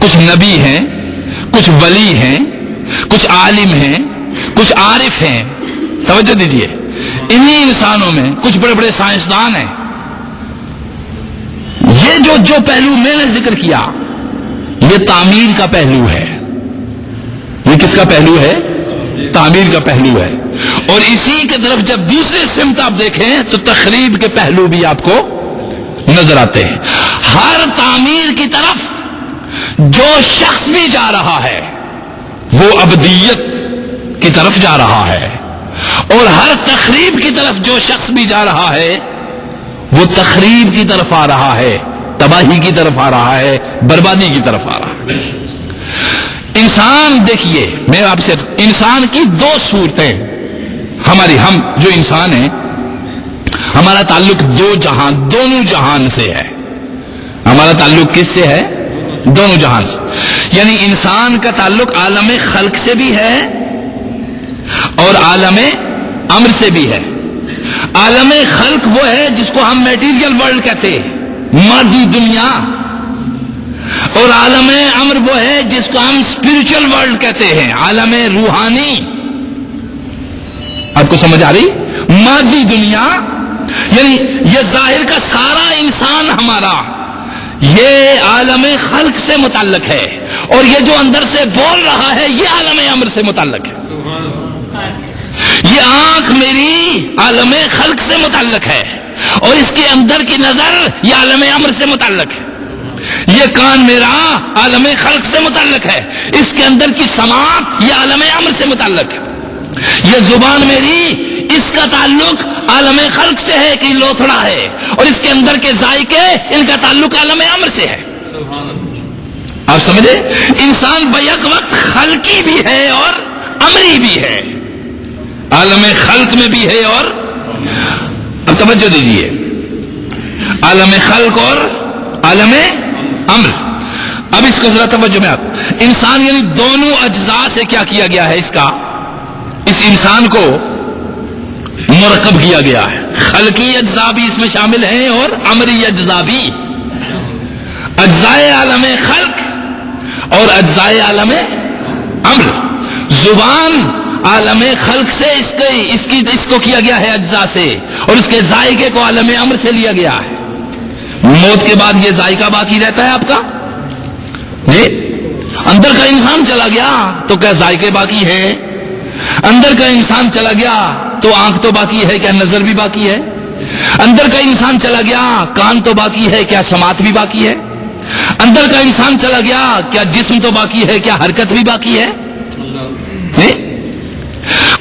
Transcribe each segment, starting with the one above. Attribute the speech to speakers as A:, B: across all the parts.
A: کچھ نبی ہیں، کچھ ولی ہیں، کچھ عالم ہیں، کچھ عارف ہیں. توجہ دیجئے، انہی انسانوں میں کچھ بڑے بڑے سائنسدان ہیں. یہ جو پہلو میں نے ذکر کیا، یہ تعمیر کا پہلو ہے. یہ کس کا پہلو ہے؟ تعمیر کا پہلو ہے. اور اسی کے طرف جب دوسرے سمت آپ دیکھیں تو تخریب کے پہلو بھی آپ کو نظر آتے ہیں. ہر تعمیر کی طرف جو شخص بھی جا رہا ہے وہ ابدیت کی طرف جا رہا ہے، اور ہر تخریب کی طرف جو شخص بھی جا رہا ہے وہ تخریب کی طرف آ رہا ہے، تباہی کی طرف آ رہا ہے، بربادی کی طرف آ رہا ہے. انسان دیکھیے، میں آپ سے انسان کی دو صورتیں، ہم جو انسان ہیں ہمارا تعلق دونوں جہان سے ہے. ہمارا تعلق کس سے ہے؟ دونوں جہان سے. یعنی انسان کا تعلق عالم خلق سے بھی ہے اور عالم امر سے بھی ہے. عالم خلق وہ ہے جس کو ہم میٹیریل ورلڈ کہتے ہیں، مادی دنیا، اور عالم امر وہ ہے جس کو ہم اسپرچل ورلڈ کہتے ہیں، عالم روحانی. آپ کو سمجھ آ رہی؟ مادی دنیا یعنی یہ ظاہر کا سارا انسان ہمارا یہ عالم خلق سے متعلق ہے، اور یہ جو اندر سے بول رہا ہے یہ عالم امر سے متعلق ہے. یہ آنکھ میری عالم خلق سے متعلق ہے، اور اس کے اندر کی نظر یہ عالم امر سے متعلق ہے. یہ کان میرا عالم خلق سے متعلق ہے، اس کے اندر کی سماعت یہ عالم امر سے متعلق ہے. یہ زبان میری، اس کا تعلق عالم خلق سے ہے کہ لوتھڑا ہے، اور اس کے اندر کے ذائقے ان کا تعلق عالم امر سے ہے. آپ سمجھے؟ انسان بیک وقت خلقی بھی ہے اور امری بھی ہے، عالم خلق میں بھی ہے. اور اب توجہ دیجئے، عالم خلق اور عالم امر. اب اس کو ذرا توجہ میں آپ، انسان یعنی دونوں اجزاء سے کیا کیا گیا ہے؟ اس انسان کو مرکب کیا گیا ہے. خلقی اجزاء بھی اس میں شامل ہیں اور امری اجزاء بھی. اجزائے عالم خلق اور اجزائے عالم امر. زبان عالم خلق سے اس کو کیا گیا ہے اجزاء سے، اور اس کے ذائقے کو عالم امر سے لیا گیا ہے. موت کے بعد یہ ذائقہ باقی رہتا ہے آپ کا جی. اندر کا انسان چلا گیا تو کیا ذائقے باقی ہے؟ اندر کا انسان چلا گیا تو آنکھ تو باقی ہے، کیا نظر بھی باقی ہے؟ اندر کا انسان چلا گیا کان تو باقی ہے، کیا سماعت بھی باقی ہے؟ اندر کا انسان چلا گیا کیا جسم تو باقی ہے، کیا حرکت بھی باقی ہے؟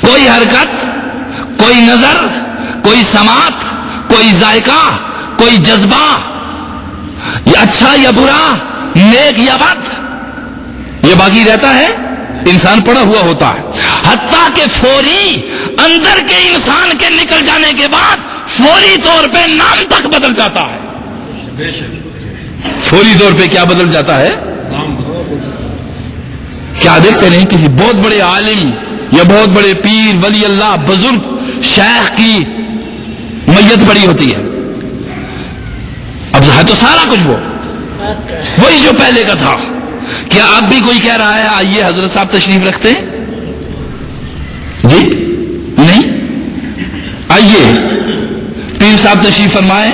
A: کوئی حرکت، کوئی نظر، کوئی سماعت، کوئی ذائقہ، کوئی جذبہ، یا اچھا یا برا، نیک یا بد، یہ باقی رہتا ہے. انسان پڑا ہوا ہوتا ہے، حتیٰ کہ فوری اندر کے انسان کے نکل جانے کے بعد فوری طور پہ نام تک بدل جاتا ہے. فوری طور پہ کیا بدل جاتا ہے؟ کیا دیکھتے نہیں کسی بہت بڑے عالم یا بہت بڑے پیر ولی اللہ بزرگ شیخ کی میت پڑی ہوتی ہے، اب ہے تو سارا کچھ وہی جو پہلے کا تھا. کیا اب بھی کوئی کہہ رہا ہے آئیے حضرت صاحب تشریف رکھتے ہیں؟ جی نہیں. آئیے پیر صاحب تشریف فرمائیں،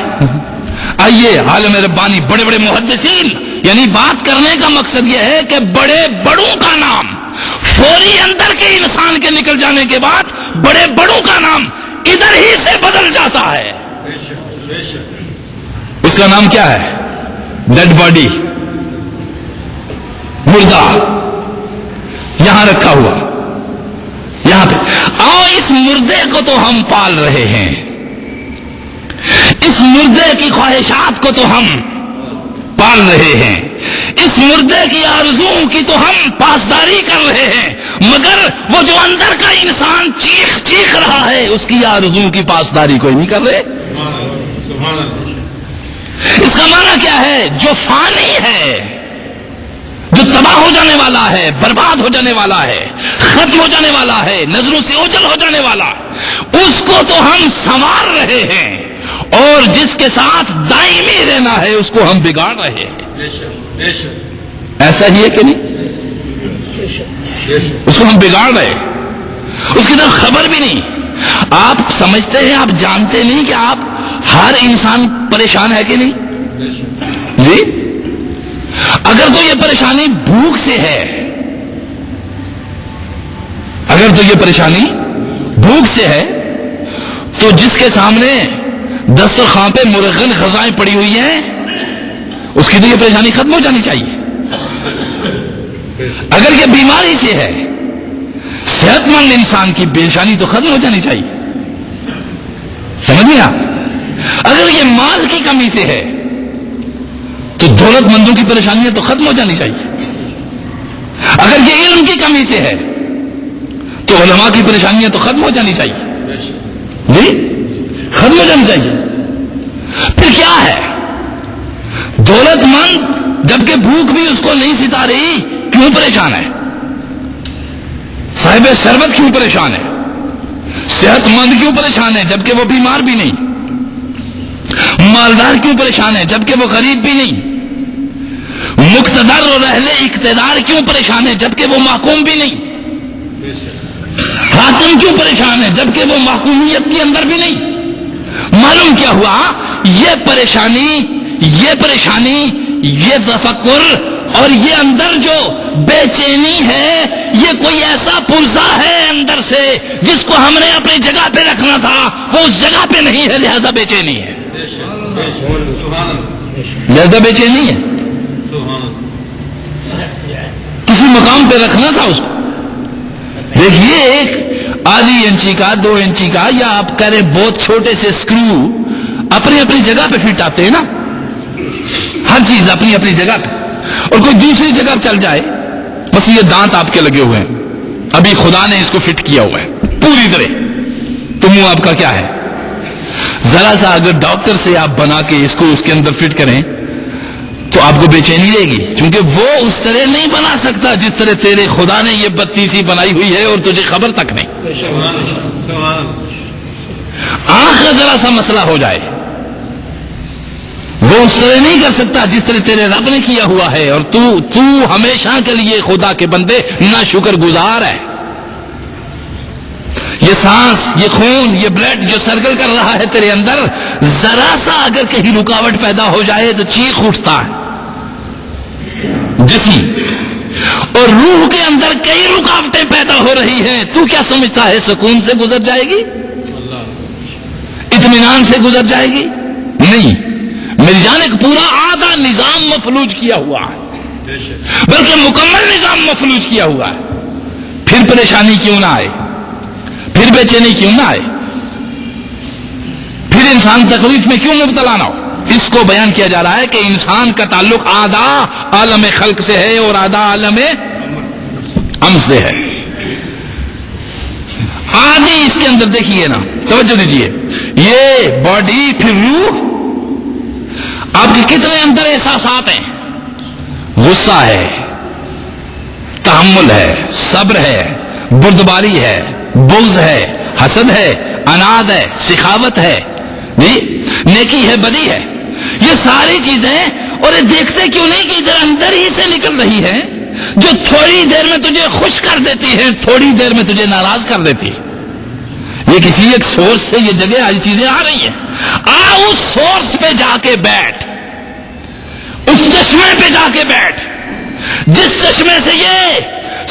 A: آئیے عالم ربانی، بڑے بڑے محدثین. یعنی بات کرنے کا مقصد یہ ہے کہ بڑے بڑوں کا نام فوری اندر کے انسان کے نکل جانے کے بعد بڑے بڑوں کا نام ادھر ہی سے بدل جاتا ہے. اس کا نام کیا ہے؟ ڈیڈ باڈی، مردہ، یہاں رکھا ہوا، یہاں پہ. آؤ اس مردے کو تو ہم پال رہے ہیں، اس مردے کی خواہشات کو تو ہم پال رہے ہیں، اس مردے کی آرزوؤں کی تو ہم پاسداری کر رہے ہیں، مگر وہ جو اندر کا انسان چیخ رہا ہے اس کی آرزوؤں کی پاسداری کوئی نہیں کر رہے. اس کا معنی کیا ہے؟ جو فانی ہے، جو تباہ ہو جانے والا ہے، برباد ہو جانے والا ہے، ختم ہو جانے والا ہے، نظروں سے اوجھل ہو جانے والا، اس کو تو ہم سنوار رہے ہیں، اور جس کے ساتھ دائمی رہنا ہے اس کو ہم بگاڑ رہے ہیں. ایسا ہی ہے کہ نہیں؟ اس کو ہم بگاڑ رہے، اس کی طرف خبر بھی نہیں. آپ سمجھتے ہیں، آپ جانتے نہیں کہ آپ ہر انسان پریشان ہے کہ نہیں؟ جی، اگر تو یہ پریشانی بھوک سے ہے، اگر تو یہ پریشانی بھوک سے ہے، تو جس کے سامنے دسترخوان پہ مرغن غذائیں پڑی ہوئی ہیں، اس کی تو یہ پریشانی ختم ہو جانی چاہیے. اگر یہ بیماری سے ہے، صحت مند انسان کی پریشانی تو ختم ہو جانی چاہیے. سمجھ گیا؟ اگر یہ مال کی کمی سے ہے تو دولت مندوں کی پریشانیاں تو ختم ہو جانی چاہیے. اگر یہ علم کی کمی سے ہے تو علماء کی پریشانیاں تو ختم ہو جانی چاہیے. جی، ختم ہو جانی چاہیے. پھر کیا ہے؟ دولت مند جبکہ بھوک بھی اس کو نہیں ستا رہی، کیوں پریشان ہے؟ صاحب ثروت کیوں پریشان ہے؟ صحت مند کیوں پریشان ہے جبکہ وہ بیمار بھی نہیں؟ مالدار کیوں پریشان ہے جبکہ وہ غریب بھی نہیں؟ مقتدر اور اہل اقتدار کیوں پریشان ہے جبکہ وہ محکوم بھی نہیں؟ حاکم کیوں پریشان ہے جبکہ وہ محکومیت کے اندر بھی نہیں؟ معلوم کیا ہوا؟ یہ پریشانی، یہ تفکر اور یہ اندر جو بے چینی ہے، یہ کوئی ایسا پرزہ ہے اندر سے جس کو ہم نے اپنی جگہ پہ رکھنا تھا، وہ اس جگہ پہ نہیں ہے، لہذا بے چینی ہے. لہذا بے چینی ہے. کسی مقام پہ رکھنا تھا اس کو. دیکھیے، ایک آدھی انچی کا، 2 انچی کا، یا آپ کریں بہت چھوٹے سے اسکرو اپنی اپنی جگہ پہ فٹ آتے ہیں نا، ہر چیز اپنی اپنی جگہ پہ. اور کوئی دوسری جگہ چل جائے، بس یہ دانت آپ کے لگے ہوئے ہیں، ابھی خدا نے اس کو فٹ کیا ہوا ہے پوری طرح، تو منہ آپ کا کیا ہے؟ ذرا سا اگر ڈاکٹر سے آپ بنا کے اس کو اس کے اندر فٹ کریں تو آپ کو بے چینی رہے گی، کیونکہ وہ اس طرح نہیں بنا سکتا جس طرح تیرے خدا نے یہ بتی سی بنائی ہوئی ہے اور تجھے خبر تک نہیں. آنکھ کا ذرا سا مسئلہ ہو جائے، وہ اس طرح نہیں کر سکتا جس طرح تیرے رب نے کیا ہوا ہے، اور تو ہمیشہ کے لیے خدا کے بندے نا شکر گزار ہے. یہ سانس، یہ خون، یہ بلڈ جو سرکل کر رہا ہے تیرے اندر، ذرا سا اگر کہیں رکاوٹ پیدا ہو جائے تو چیخ اٹھتا ہے جسم، اور روح کے اندر کئی رکاوٹیں پیدا ہو رہی ہیں. تو کیا سمجھتا ہے سکون سے گزر جائے گی؟ اطمینان سے گزر جائے گی؟ نہیں، میری جان ایک پورا آدھا نظام مفلوج کیا ہوا ہے، بلکہ مکمل نظام مفلوج کیا ہوا ہے. پھر پریشانی کیوں نہ آئے؟ پھر بے چینی کیوں نہ آئے؟ پھر انسان تکلیف میں کیوں مبتلا نہ ہو؟ اس کو بیان کیا جا رہا ہے کہ انسان کا تعلق آدھا عالم خلق سے ہے اور آدھا عالم امر سے ہے. آدھی اس کے اندر دیکھیے نا، توجہ دیجیے، یہ باڈی پھر روح، آپ کے کتنے اندر احساسات ہیں؟ غصہ ہے، تحمل ہے، صبر ہے، بردباری ہے، بغض ہے، حسد ہے، عناد ہے، سخاوت ہے، جی، نیکی ہے، بدی ہے. یہ ساری چیزیں، اور یہ دیکھتے کیوں نہیں کہ ادھر اندر ہی سے نکل رہی ہے، جو تھوڑی دیر میں تجھے خوش کر دیتی ہے، تھوڑی دیر میں تجھے ناراض کر دیتی ہے. یہ کسی ایک سورس سے یہ جگہ آج چیزیں آ رہی ہیں. اس سورس پہ جا کے بیٹھ، اس چشمے پہ جا کے بیٹھ جس چشمے سے یہ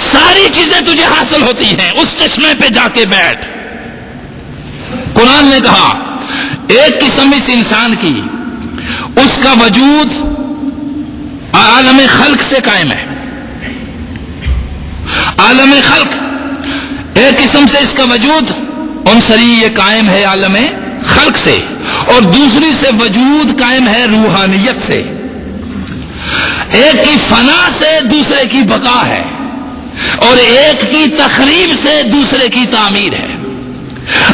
A: ساری چیزیں تجھے حاصل ہوتی ہیں، اس چشمے پہ جا کے بیٹھ. قرآن نے کہا ایک قسم اس انسان کی، اس کا وجود عالم خلق سے قائم ہے. عالم خلق ایک قسم سے اس کا وجود عنصری یہ قائم ہے عالم خلق سے، اور دوسری سے وجود قائم ہے روحانیت سے. ایک کی فنا سے دوسرے کی بقا ہے، اور ایک کی تخریب سے دوسرے کی تعمیر ہے.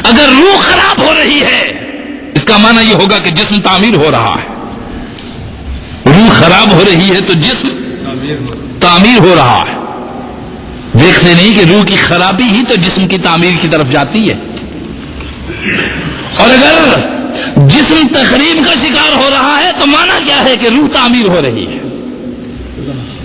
A: اگر روح خراب ہو رہی ہے، اس کا معنی یہ ہوگا کہ جسم تعمیر ہو رہا ہے. روح خراب ہو رہی ہے تو جسم تعمیر ہو رہا ہے. دیکھتے نہیں کہ روح کی خرابی ہی تو جسم کی تعمیر کی طرف جاتی ہے. اور اگر جسم تخریب کا شکار ہو رہا ہے تو معنی کیا ہے کہ روح تعمیر ہو رہی ہے.